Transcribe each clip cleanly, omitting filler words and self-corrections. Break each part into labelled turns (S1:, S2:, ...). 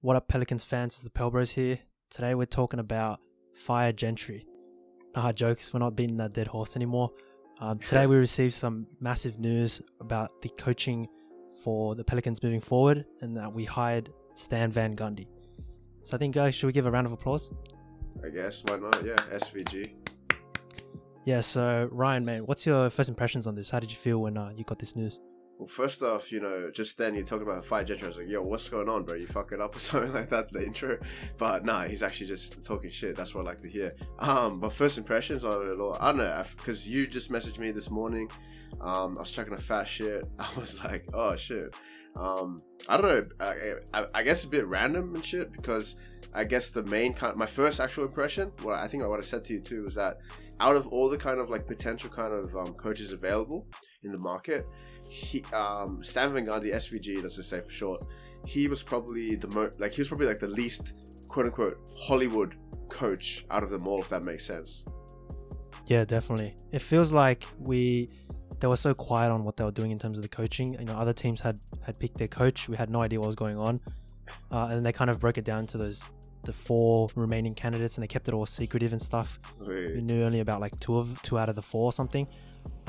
S1: What up, Pelicans fans? It's the Pelbros here. Today we're talking about fire Gentry. Nah, jokes, we're not beating that dead horse anymore. Today we received some massive news about the coaching for the Pelicans moving forward, and that we hired Stan Van Gundy. So I think, guys, should we give a round of applause?
S2: I guess, why not? Yeah, SVG.
S1: Yeah, so Ryan, man, what's your first impressions on this? How did you feel when you got this news?
S2: Well, first off, just then you're talking about fire Gentry. I was like, yo, what's going on, bro? You fuck it up or something like that, the intro. But nah, he's actually just talking shit. That's what I like to hear. But first impressions on it all, I don't know, because you just messaged me this morning. I was checking a fat shit. I was like, oh shit. I don't know. I guess a bit random and shit, because I guess the main my first actual impression, what I said to you too, was that out of all the kind of like potential kind of coaches available in the market, Stan Van Gundy, SVG, let's just say for short, he was probably the least quote unquote Hollywood coach out of them all, if that makes sense.
S1: Yeah, definitely. It feels like they were so quiet on what they were doing in terms of the coaching. Other teams had picked their coach. We had no idea what was going on, and they kind of broke it down to the four remaining candidates, and they kept it all secretive and stuff. We knew only about like two out of the four or something.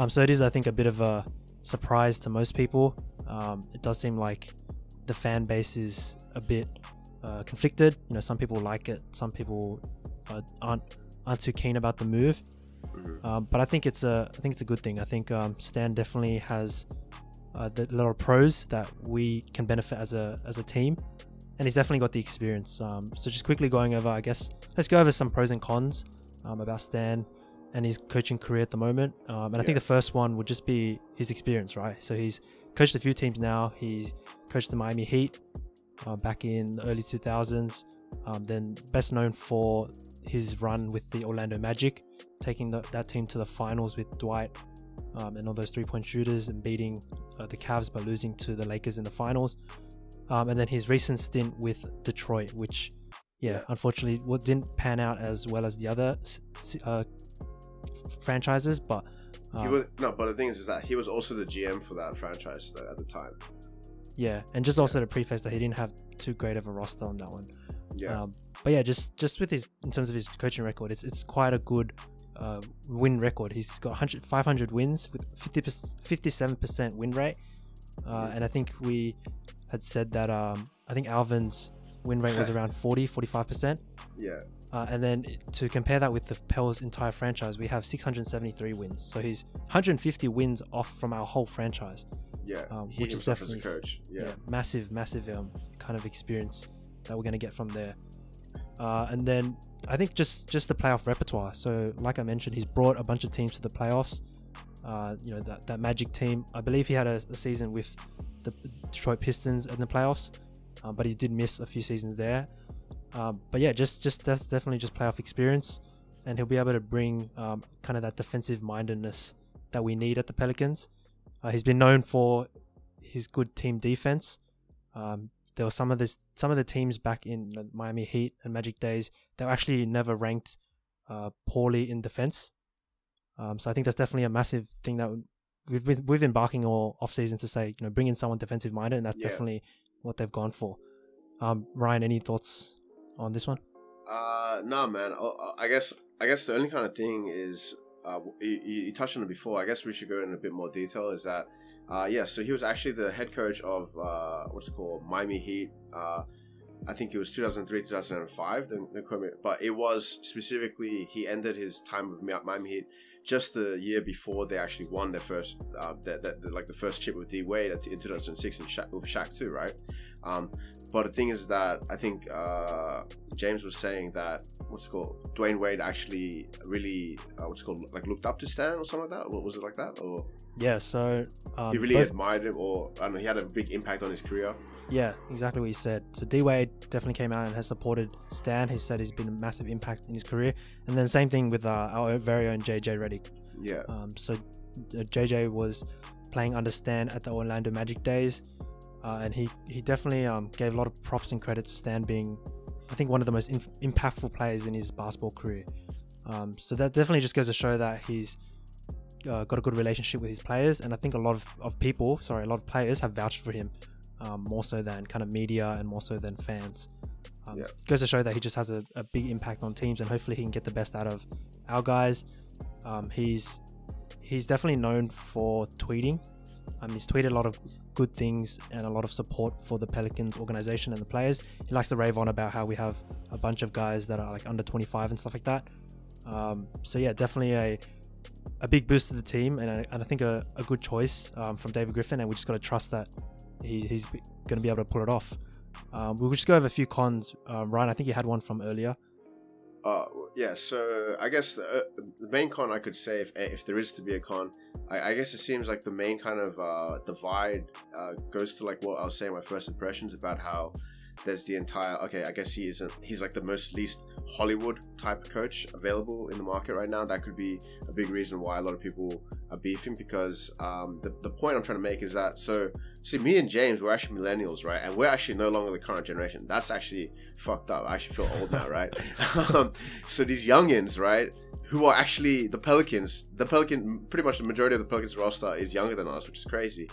S1: So it is, I think, a bit of a surprise to most people. It does seem like the fan base is a bit conflicted. Some people like it, some people aren't too keen about the move. But I think it's a good thing. I think Stan definitely has a lot of pros that we can benefit as a team, and he's definitely got the experience. So just quickly going over, I guess let's go over some pros and cons about Stan and his coaching career at the moment. And I think the first one would just be his experience, right? So he's coached a few teams now. He coached the Miami Heat back in the early 2000s. Then best known for his run with the Orlando Magic, taking that team to the finals with Dwight and all those three-point shooters, and beating the Cavs by losing to the Lakers in the finals. And then his recent stint with Detroit, which unfortunately didn't pan out as well as the other franchises, but
S2: but the thing is that he was also the GM for that franchise at the time.
S1: And just also to preface that he didn't have too great of a roster on that one. But yeah, just with in terms of his coaching record, it's quite a good win record. He's got 500 wins with 57% win rate, and I think we had said that I think Alvin's win rate was around 45%. And then to compare that with the Pels' entire franchise, we have 673 wins. So he's 150 wins off from our whole franchise.
S2: He
S1: which is definitely as a coach. Massive kind of experience that we're going to get from there. And then I think just the playoff repertoire. So like I mentioned, he's brought a bunch of teams to the playoffs. That Magic team, I believe he had a season with the Detroit Pistons in the playoffs, but he did miss a few seasons there. But yeah, just that's definitely just playoff experience, and he'll be able to bring kind of that defensive mindedness that we need at the Pelicans. He's been known for his good team defense. There were some of the teams back in the Miami Heat and Magic days that were actually never ranked poorly in defense. So I think that's definitely a massive thing that we've been barking all off season to say, bring in someone defensive minded, and that's definitely what they've gone for. Ryan, any thoughts on this one?
S2: No, man. I guess the only kind of thing is you touched on it before. I guess we should go in a bit more detail. Is that so he was actually the head coach of Miami Heat. I think it was 2003, 2005. But it was specifically he ended his time with Miami Heat just the year before they actually won their first the first chip with D Wade in 2006 with Shaq too, right? But the thing is that I think James was saying that Dwayne Wade actually really looked up to Stan or something like that. Or was it like that? Or
S1: so
S2: he really admired him, or I don't know, he had a big impact on his career. Yeah,
S1: exactly what he said. So D Wade definitely came out and has supported Stan. He said he's been a massive impact in his career, and then same thing with our very own JJ Redick. So JJ was playing under Stan at the Orlando Magic days. And he definitely gave a lot of props and credit to Stan being, I think, one of the most impactful players in his basketball career. So that definitely just goes to show that he's got a good relationship with his players, and I think a lot of players have vouched for him more so than kind of media and more so than fans. Goes to show that he just has a big impact on teams, and hopefully he can get the best out of our guys. He's definitely known for tweeting. He's tweeted a lot of good things and a lot of support for the Pelicans organization and the players. He likes to rave on about how we have a bunch of guys that are like under 25 and stuff like that. So yeah, definitely a big boost to the team, and I think a good choice from David Griffin, and we just got to trust that he's going to be able to pull it off. We'll just go over a few cons. Ryan, I think you had one from earlier.
S2: Yeah, so I guess the main con I could say, if there is to be a con, I guess it seems like the main kind of divide goes to like what I was saying, my first impressions about how there's the entire, I guess he's like the least Hollywood type coach available in the market right now. That could be a big reason why a lot of people are beefing, because the point I'm trying to make is that, so see, me and James, we're actually millennials, right? And we're actually no longer the current generation. That's actually fucked up. I actually feel old now, right? So these youngins, right, who are actually the Pelicans, pretty much the majority of the Pelicans roster is younger than us, which is crazy.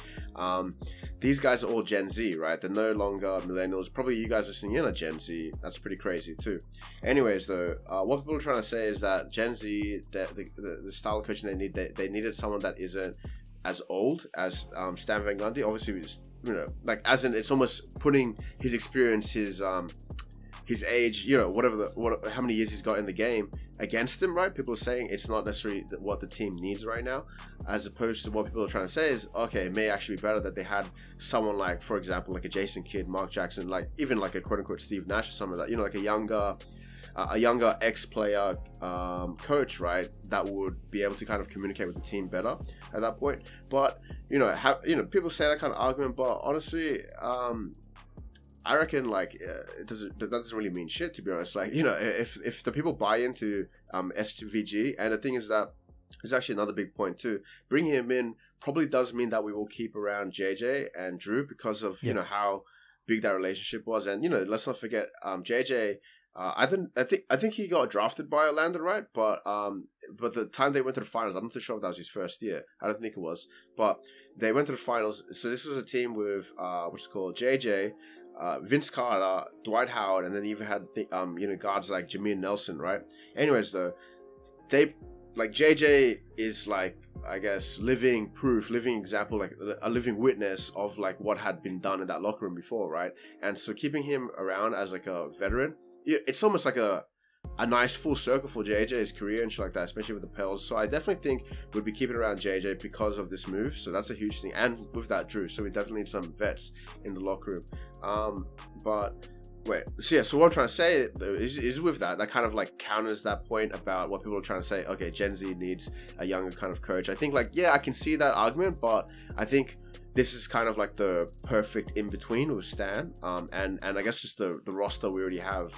S2: These guys are all Gen Z, right? They're no longer millennials. Probably you guys listening in are Gen Z. That's pretty crazy too. Anyways, though, what people are trying to say is that Gen Z, the style of coaching they needed someone that isn't as old as Stan Van Gundy. Obviously, like as in, it's almost putting his experience, his age, how many years he's got in the game against him, right? People are saying it's not necessarily what the team needs right now, as opposed to what people are trying to say is, okay, it may actually be better that they had someone like, for example, like a Jason Kidd, Mark Jackson, like even like a quote-unquote Steve Nash or something like that, like a younger ex-player coach, right, that would be able to kind of communicate with the team better at that point. But people say that kind of argument, but honestly, I reckon like that doesn't really mean shit, to be honest. Like, if the people buy into SVG, and the thing is that there's actually another big point too. Bringing him in probably does mean that we will keep around JJ and Drew because of how big that relationship was, and let's not forget JJ. I think he got drafted by Orlando, right? But the time they went to the finals, I'm not too sure if that was his first year. I don't think it was, but they went to the finals. So this was a team with what's it called, JJ. Vince Carter, Dwight Howard, and then even had guards like Jameer Nelson, right? Anyways, though, they like JJ is like, I guess, living proof, living example, like a living witness of like what had been done in that locker room before, right? And so keeping him around as like a veteran, it's almost like a nice full circle for JJ's career and shit like that, especially with the Pels. So I definitely think we'd be keeping around JJ because of this move. So that's a huge thing. And with that, Drew. So we definitely need some vets in the locker room. But wait, so what I'm trying to say though is with that kind of like counters that point about what people are trying to say. Okay, Gen Z needs a younger kind of coach. I think like, I can see that argument, but I think this is kind of like the perfect in between with Stan, and I guess just the roster we already have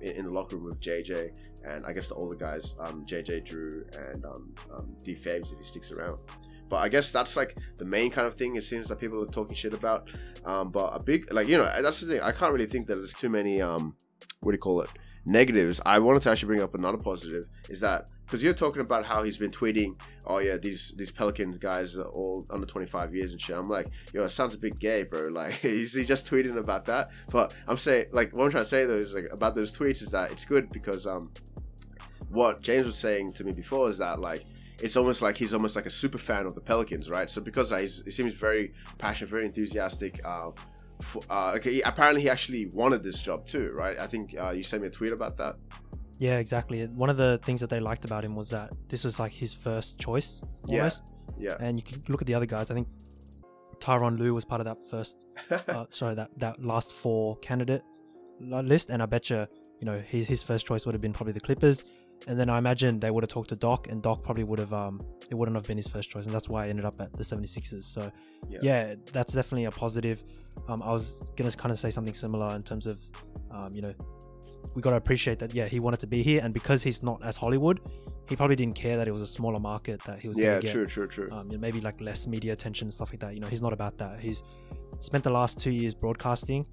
S2: in the locker room with JJ, and I guess the older guys, JJ, Drew, and diff if he sticks around. But I guess that's like the main kind of thing it seems that people are talking shit about. But a big, like, that's the thing. I can't really think that there's too many negatives. I wanted to actually bring up another positive, is that because you're talking about how he's been tweeting, these Pelicans guys are all under 25 years and shit. I'm like, it sounds a bit gay, bro. Like, is he just tweeting about that? But I'm saying, like, what I'm trying to say though is like about those tweets is that it's good because what James was saying to me before is that like it's almost like he's almost like a super fan of the Pelicans, right? So because he seems very passionate, very enthusiastic. Apparently he actually wanted this job too, right? I think you sent me a tweet about that.
S1: Yeah, exactly. One of the things that they liked about him was that this was like his first choice almost. Yeah. And you can look at the other guys. I think Tyronn Lue was part of that first, that last 4 candidate list. And I bet you, his first choice would have been probably the Clippers. And then I imagine they would have talked to Doc, and Doc probably would have, it wouldn't have been his first choice. And that's why I ended up at the 76ers. So yeah, that's definitely a positive. I was going to kind of say something similar in terms of, we got to appreciate that, he wanted to be here. And because he's not as Hollywood, he probably didn't care that it was a smaller market that he was going to get. True. Maybe like less media attention and stuff like that. He's not about that. He's spent the last 2 years broadcasting.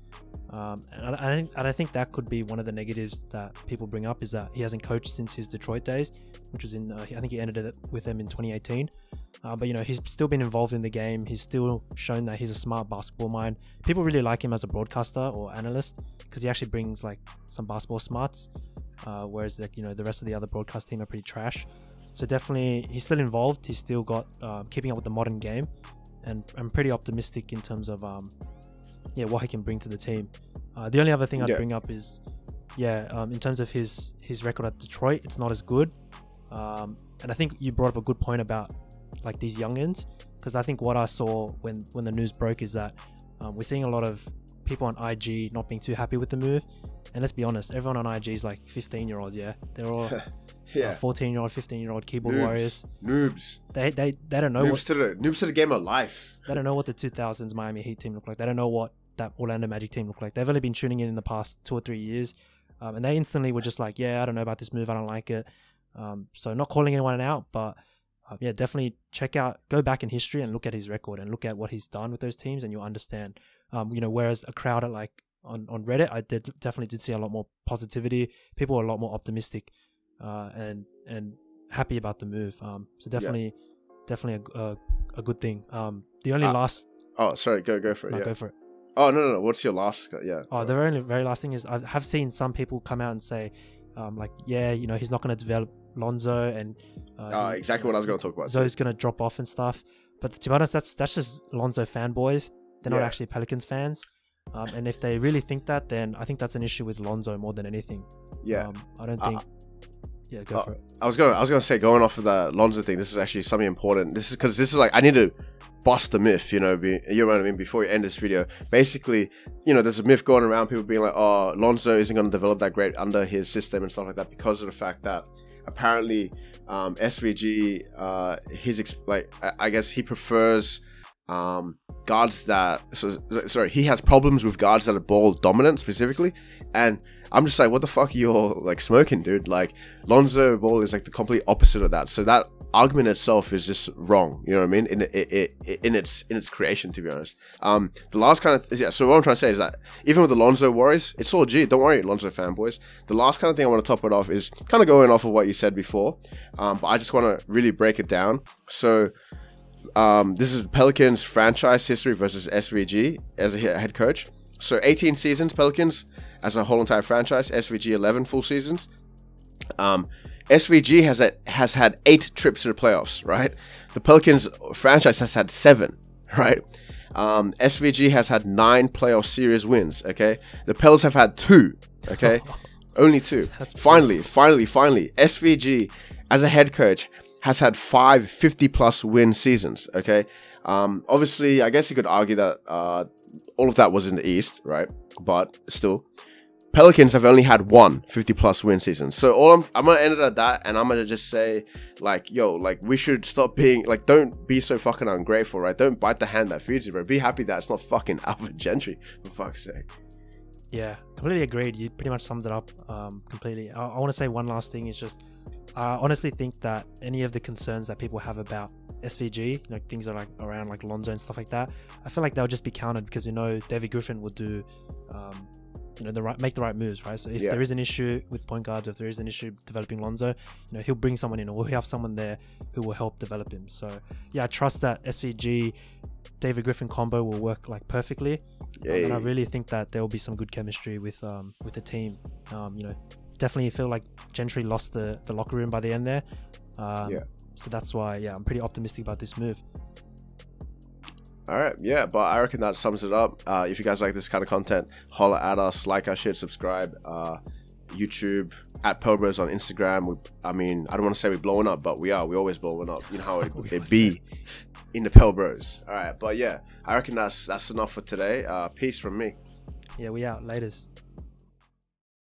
S1: And I think that could be one of the negatives that people bring up, is that he hasn't coached since his Detroit days, which was in, I think he ended it with them in 2018. But you know, he's still been involved in the game. He's still shown that he's a smart basketball mind. People really like him as a broadcaster or analyst because he actually brings like some basketball smarts, whereas like, you know, the rest of the other broadcast team are pretty trash. So definitely he's still involved. He's still got keeping up with the modern game, and I'm pretty optimistic in terms of what he can bring to the team. The only other thing I'd bring up is in terms of his record at Detroit, it's not as good. And I think you brought up a good point about like these youngins, because I think what I saw when the news broke is that we're seeing a lot of people on IG not being too happy with the move. And let's be honest, everyone on IG is like 15-year-olds. They're all 14-year-old 15-year-old keyboard warriors,
S2: noobs.
S1: They don't know
S2: noobs to the game of life.
S1: They don't know what the 2000s Miami Heat team looked like. They don't know what that Orlando Magic team looked like. They've only been tuning in the past 2 or 3 years, and they instantly were just like, I don't know about this move, I don't like it. So not calling anyone out, but definitely go back in history and look at his record and look at what he's done with those teams, and you'll understand. Whereas a crowd at like on Reddit, I definitely did see a lot more positivity. People were a lot more optimistic and happy about the move. So definitely a good thing. The only last.
S2: Oh, sorry. Go for it.
S1: Go for it.
S2: Oh no. What's your last? Yeah.
S1: Oh, the very last thing is I have seen some people come out and say, he's not going to develop Lonzo, and
S2: exactly what I was going to talk about.
S1: So he's going to drop off and stuff. But to be honest, that's just Lonzo fanboys. They're not actually Pelicans fans. And if they really think that, then I think that's an issue with Lonzo more than anything. I don't think. Go for it.
S2: I was gonna say, going off of the Lonzo thing, this is actually something important. This is like, I need to bust the myth, you know what I mean, before you end this video. Basically, there's a myth going around, people being like, oh, Lonzo isn't going to develop that great under his system and stuff like that, because of the fact that apparently SVG, I guess he prefers guards that, he has problems with guards that are ball dominant specifically. And I'm just like, what the fuck are you all like smoking, dude? Like, Lonzo Ball is like the complete opposite of that. So that argument itself is just wrong, you know what I mean, in its creation, to be honest. The last kind of so what I'm trying to say is that even with the Lonzo worries, it's all G, don't worry, Lonzo fanboys. The last kind of thing I want to top it off is kind of going off of what you said before, but I just want to really break it down. So this is Pelicans franchise history versus SVG as a head coach. So 18 seasons Pelicans as a whole entire franchise, SVG 11 full seasons. SVG has had 8 trips to the playoffs, right? The Pelicans franchise has had 7, right? SVG has had 9 playoff series wins, okay? The Pels have had 2, okay? Only 2. Finally, SVG as a head coach has had 5 50-plus win seasons, okay? Obviously, I guess you could argue that all of that was in the East, right? But still, Pelicans have only had 1 50-plus win season. So I'm gonna end it at that, and I'm gonna just say, like, we should stop being like, don't be so fucking ungrateful, right? Don't bite the hand that feeds you, bro. Be happy that it's not fucking Alvin Gentry, for fuck's sake.
S1: Yeah, completely agreed. You pretty much summed it up completely. I want to say one last thing is just, I honestly think that any of the concerns that people have about SVG, like things are like around like Lonzo and stuff like that, I feel like they'll just be countered, because we know David Griffin will do make the right moves, right? So if there is an issue with point guards, if there is an issue developing Lonzo, he'll bring someone in, or we'll have someone there who will help develop him. So I trust that SVG David Griffin combo will work like perfectly. And I really think that there will be some good chemistry with the team. Definitely feel like Gentry lost the locker room by the end there. So that's why I'm pretty optimistic about this move.
S2: All right, but I reckon that sums it up. If you guys like this kind of content, holler at us, like our shit, subscribe. YouTube at Pelbros on Instagram. I don't want to say we're blowing up, but we are. We're always blowing up. You know how it be in the Pelbros. All right, but I reckon that's enough for today. Peace from me.
S1: We out. Laters.